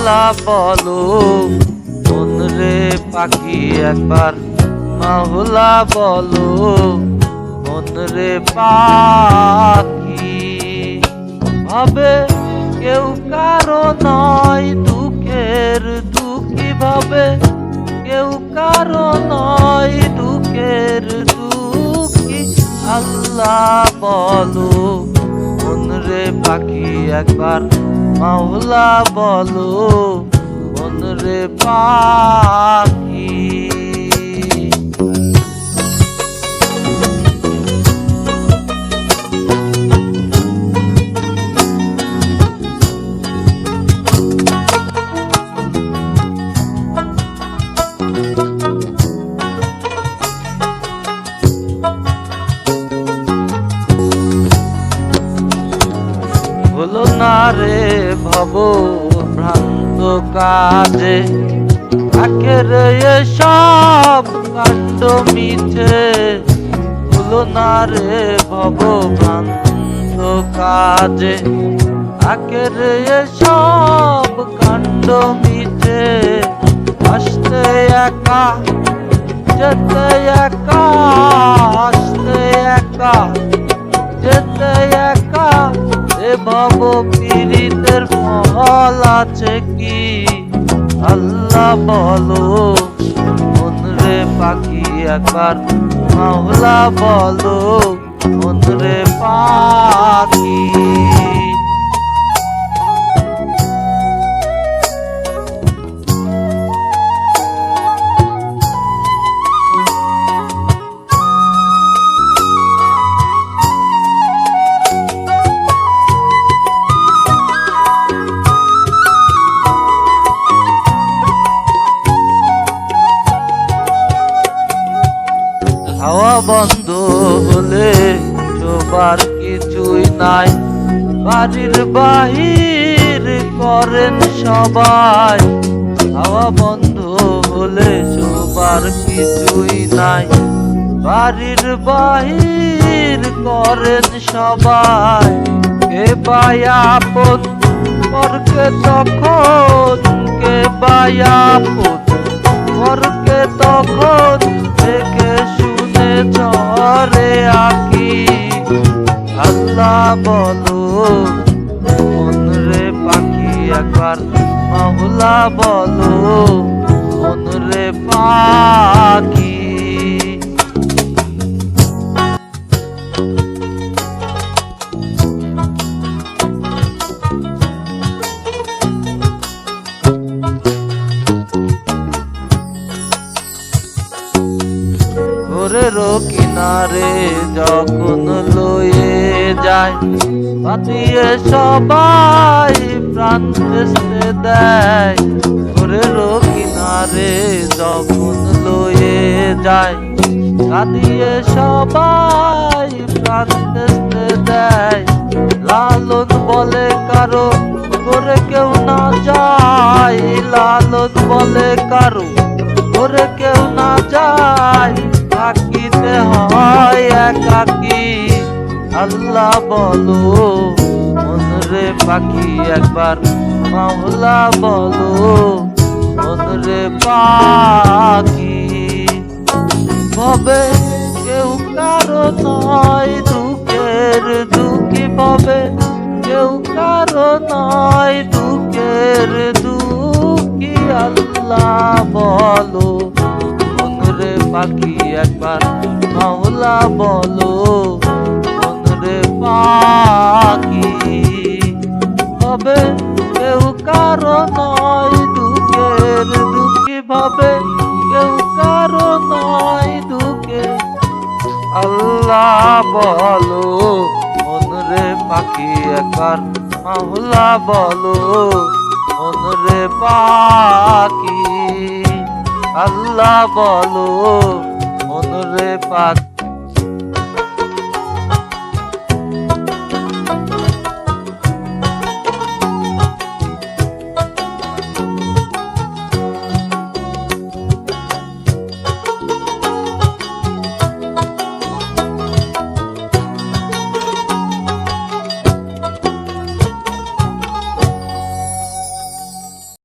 আল্লাহ বলো, মন রে পাখি একবার মাওলা বলো, মন রে পাখি। ভাবে কেউ কারো নয় দুঃখের দুঃখী, ভাবে কেউ কারো নয় দুঃখের দুঃখী। আল্লাহ বলো, মন রে পাখি একবার মাওলা বলো, মন রে পাখি। হলো না রে ভব ভ্রান্ত কাজে, আখের সব কাণ্ড মিছে। হলো না রে ভব ভ্রান্ত কাজে, আখের সব কাণ্ড মিছে। আসতে একা যেতে একা, আসতে একা যেতে একা। এ ভব পীড়িতের ফল আছে কি? আল্লাহ বলো, মন রে পাখি একবার মাওলা বলো, মন রে পাখি। হাওয়া বন্ধ হলে শোবার কিছুই নাই, বাড়ির বাহির করেন সবাই। হাওয়া বন্ধ হলে শোবার কিছুই নাই, বাড়ির বাহির করেন সবাই। কে বায়াপন পরকে তখন, কে বায়াপন পরকে তখন। দেখে শুনে ঝরে আঁকি। আল্লাহ বলো, মন রে পাখি একবার মাওলা বলো, মন রে পাখি। ঘরের কিনারে যখন লয়ে যায়, পাতিয়ে সবাই প্রাণ ভেস্তে দেয়। ঘরের কিনারে যখন লয়ে যায়, কাঁদিয়ে সবাই প্রাণ ভেস্তে দেয়। লালন বলে কারো করে কেউ না যায়, লালন বলে কারো করে কেউ না যায়। থাকিতে হয় একাকী। আল্লাহ বলো, মন রে পাখি একবার মাওলা বলো, মন রে পাখি। ভবে কেউ কারো নয় দুঃখের দুঃখী, ভবে কেউ কারো নয় দুঃখের দুঃখী। আল্লাহ বলো, মন রে পাখি একবার মাওলা বলো, মন রে পাখি। ভবে কেউ কারো নয় দুঃখের দুঃখী, ভবে কেউ কারো নয় দুঃখের। আল্লাহ বলো, মন রে পাখি একবার মাওলা বলো, মন রে পাখি। আল্লাহ বলো, মন রে পাখি।